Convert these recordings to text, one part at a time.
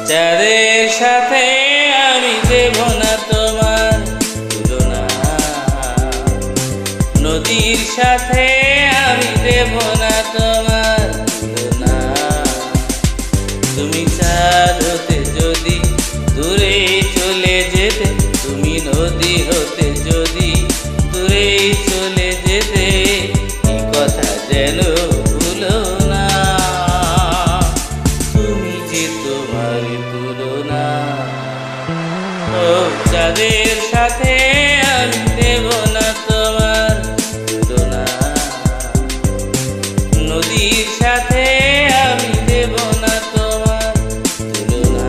যাদের সাথে আমি দেব না তোমার তুলনা, নদীর সাথে আমি দেব না তোমার তুলনা। তুমি চাঁদ হতে যদি দূরে চলে যেতে, তুমি নদী হতে যদি দূরে চলে যেতে, এই কথা যেন ভুলো না। তুমি যে তোমার তুলনা, ও যাদের সাথে আমি দেব না তোমার তুলনা, নদীর সাথে আমি দেব না তোমার তুলনা।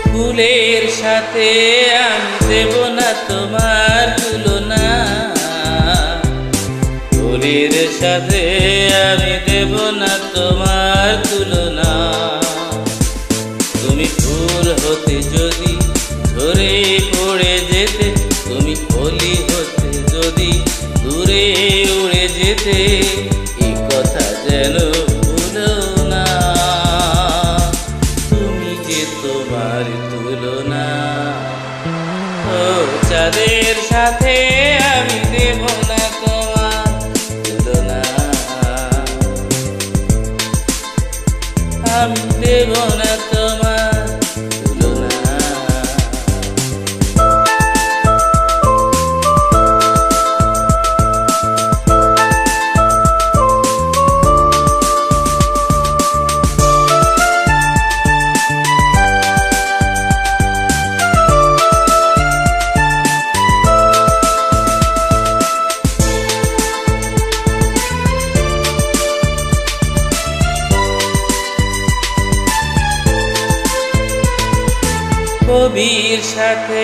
ফুলের সাথে আমি দেব না তোমার তুলনা, ফুলের সাথে আমি দেব না তোমার তুলনা। তুমি ফুল হতে যদি ঝরে পড়ে যেতে, তুমি কলি হতে যদি দূরে উড়ে যেতে, এই কথা যেন ভুলো না। তুমি যে তোমার তুলনা, ও যাদের সাথে আমি দেব না তোমার তুলনা, আমি দেব না তোমার তুলনা। কবির সাথে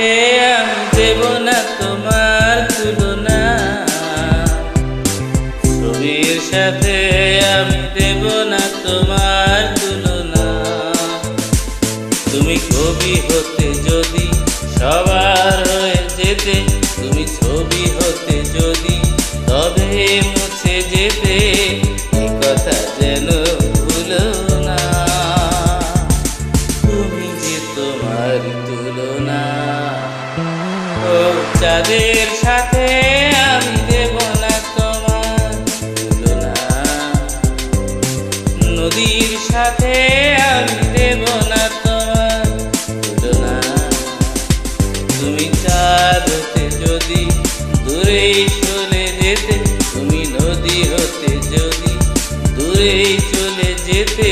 আমি দেব না তোমার তুলনা, ছবির সাথে আমি দেব না তোমার তুলনা। তুমি কবি হতে যদি সবার হয়ে যেতে, তুমি ছবি হতে যদি তবে মুছে যেতে, এই কথা যেন ভুলো না। তুমি যে তোমার তুলনা, ও যাদের সাথে আমি দেব না তোমার তুলনা, নদীর সাথে আমি দেব না তোমার তুলনা। তুমি চাঁদ হতে যদি দূরে চলে যেতে, তুমি নদী হতে যদি দূরে চলে যেতে,